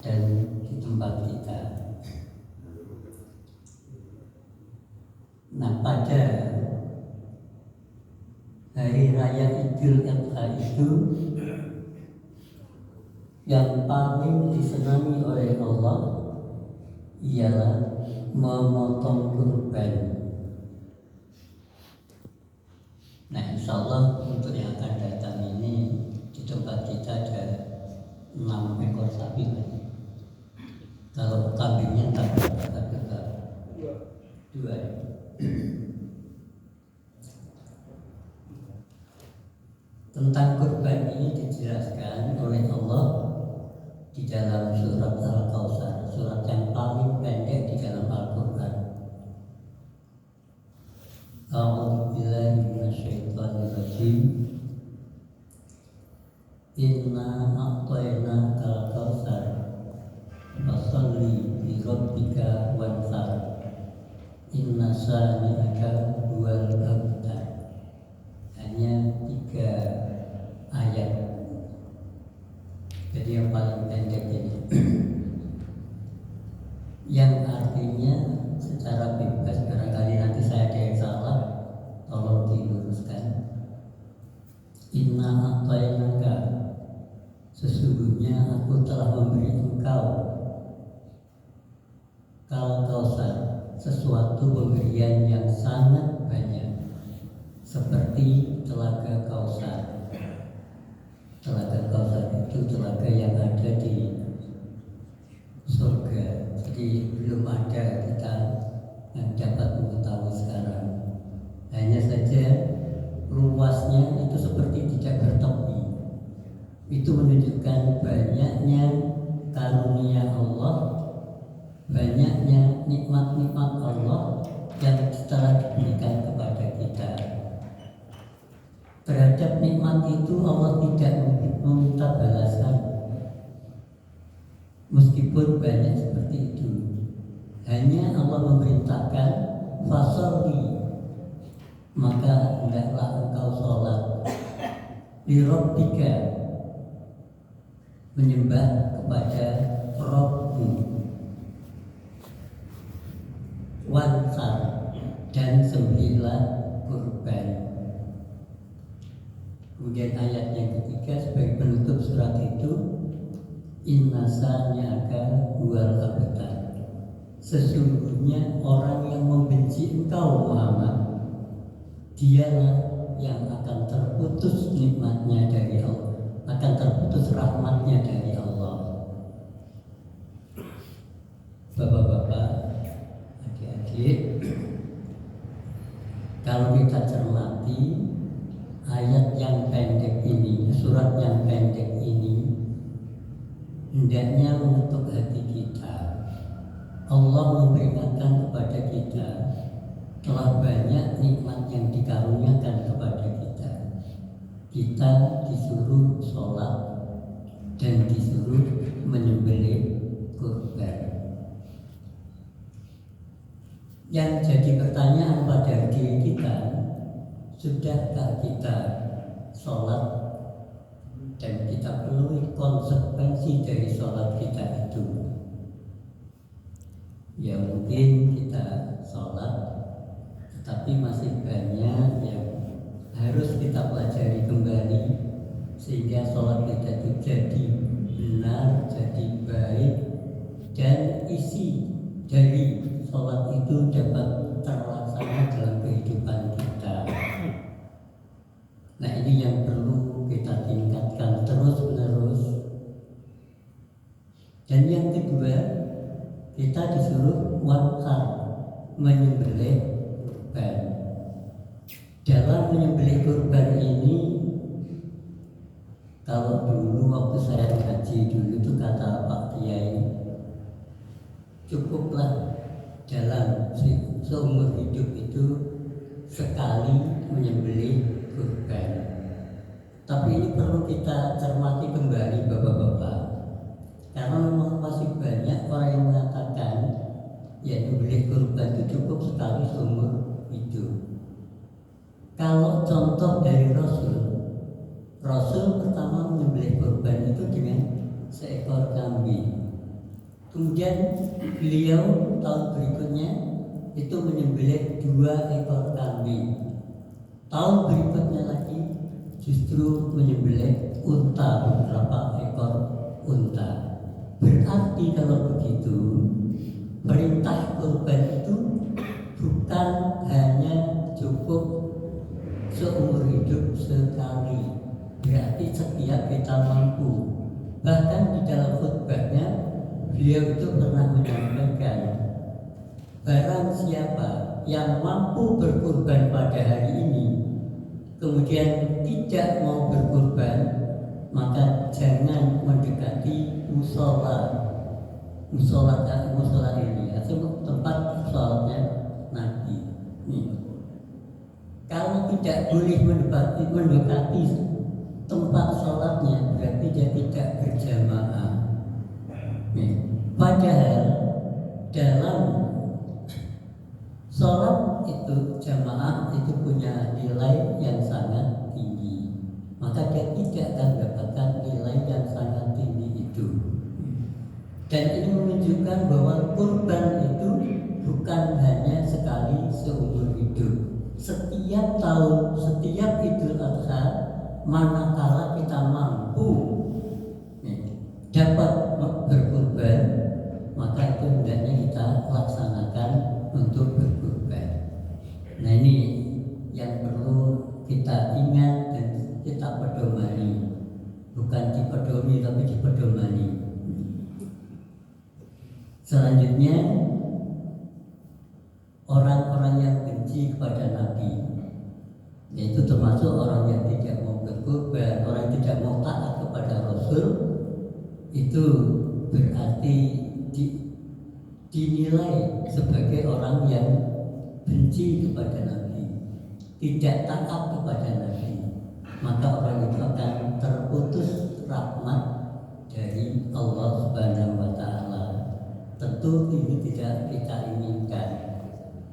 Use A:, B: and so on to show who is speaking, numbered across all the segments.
A: dan di tempat kita. Nah, pada hari raya Idul Adha itu yang paling disenangi oleh Allah ialah memotong kurban. Nah, insya Allah untuk yang akan datang ini di tempat kita ada 6 ekor sapi. Kalau kambingnya tak dua. Tentang kurban ini dijelaskan oleh Allah di dalam surat Al-Kautsar, surat yang paling pendek di dalam Al-Quran. A'udzubillahi minasyaitonirrajim. Inna a'tainakal kautsar fasholli li rabbika wanhar inna shani'aka huwal abtar. Hanya 3 ayat, jadi yang paling pendek ini yang artinya secara bebas, barangkali nanti saya ada yang salah tolong diluruskan. Inna a'tainaka, sesungguhnya aku telah memberi engkau Kautsar, sesuatu pemberian yang sangat banyak, seperti telaga Kautsar. Telaga Kautsar itu telaga yang ada di surga. Jadi belum ada kita yang dapat mengetahui sekarang. Hanya saja luasnya itu seperti tidak bertepi. Itu menunjukkan banyaknya karunia Allah, banyaknya nikmat-nikmat Allah yang telah diberikan kepada kita. Terhadap nikmat itu Allah tidak meminta balasan, meskipun banyak seperti itu. Hanya Allah memerintahkan fasholli, maka hendaklah engkau sholat, li rabbika, menyembah kepada Rabbmu, wanhar, dan sembelihlah kurban. Kemudian ayat yang ketiga sebagai penutup surat itu, inna shani'aka huwal abtar. Sesungguhnya orang yang membenci engkau Muhammad, dialah yang akan terputus nikmatnya dari Allah, akan terputus rahmatnya dari Allah. Bapak-bapak, adik-adik, kalau kita cermati ayat yang pendek ini, surat yang pendek ini, hendaknya untuk hati kita. Allah memperingatkan kepada kita, telah banyak nikmat yang dikaruniakan kepada kita. Kita disuruh sholat dan disuruh menyembelih kurban. Yang jadi pertanyaan pada diri kita, sudahkah kita sholat dan kita penuhi konsekuensi dari sholat kita itu? Ya mungkin kita sholat, tetapi masih banyak yang harus kita pelajari kembali, sehingga sholat kita itu jadi benar, jadi baik, dan isi dari sholat itu dapat terlaksana dalam kehidupan kita. Nah, ini yang perlu kita tingkatkan terus-menerus. Dan yang kedua, kita disuruh wanhar, menyembelih kurban. Dalam menyembelih kurban ini, kalau dulu waktu saya ngaji dulu itu kata Pak Kiai, cukuplah dalam seumur hidup itu sekali menyembelih kurban. Tapi ini perlu kita cermati kembali Bapak-bapak, karena memang masih banyak orang yang mengatakan ya menyembelih kurban itu cukup sekali seumur hidup. Kalau contoh dari Rasul pertama menyembelih kurban itu dengan seekor kambing. Kemudian beliau tahun berikutnya itu menyembelih 2 ekor kambing. Tahun berikutnya lagi justru menyembelih unta, beberapa ekor unta. Berarti kalau begitu perintah kurban itu bukan hanya cukup seumur hidup sekali, berarti setiap kita mampu. Bahkan di dalam khutbahnya beliau itu pernah menyampaikan, barang siapa yang mampu berkurban pada hari ini kemudian tidak mau berkurban, maka jangan mendekati musola ini, atau tempat sholatnya Nabi. Kalau tidak boleh mendekati tempat sholatnya, berarti dia tidak berjamaah. Padahal dalam sholat itu jamaah itu punya nilai yang sangat tinggi, maka dia tidak akan mendapatkan nilai yang sangat tinggi itu. Dan ini menunjukkan bahwa kurban itu bukan hanya sekali seumur hidup. Setiap tahun, setiap Idul Adha, manakala kita mampu dapat berkurban, maka itu hendaknya kita laksanakan untuk berkurban. Nah, ini yang perlu kita ingat dan kita pedomani, bukan dipedomi tapi dipedomani. Selanjutnya, orang-orang yang benci kepada Nabi, yaitu termasuk orang yang tidak mau berkurban, orang yang tidak mau taat kepada Rasul, itu berarti dinilai sebagai orang yang benci kepada Nabi, tidak taat kepada Nabi, maka orang itu akan terputus rahmat dari Allah Subhanahu wa Ta'ala. Tentu ini tidak kita inginkan.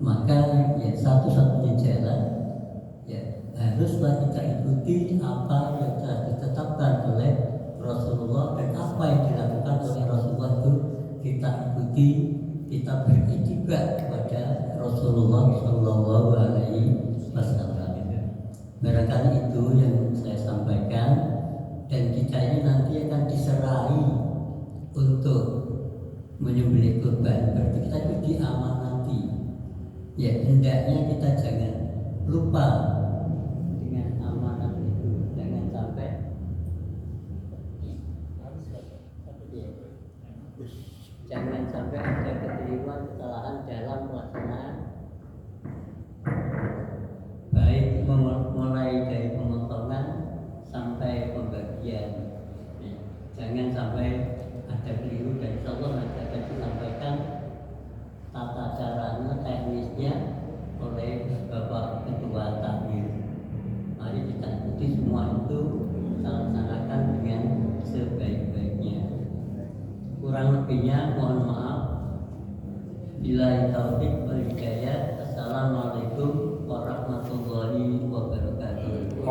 A: Maka ya satu-satunya jalan ya haruslah kita ikuti apa yang telah ditetapkan oleh Rasulullah, dan apa yang dilakukan oleh Rasulullah itu kita ikuti, kita beriktibar kepada Rasulullah Shallallahu Alaihi Wasallam. Barangkali itu yang saya sampaikan, dan kita ini nanti akan diserahi untuk menyembelih kurban, berarti kita itu diamanati. Ya, hendaknya kita jangan lupa dengan amanat itu, jangan sampai ada kekeliruan, kesalahan dalam pelaksanaan, baik mulai dari pemotongan sampai pembagian. Jangan sampai ada keliru, dan insyaallah nanti akan disampaikan tata caranya, teknisnya oleh Bapak Ketua Takmir. Mari kita ikuti semua itu, kita laksanakan dengan sebaik-baiknya. Kurang lebihnya mohon maaf. Billahi taufik wal hidayah. Assalamualaikum warahmatullahi wabarakatuh.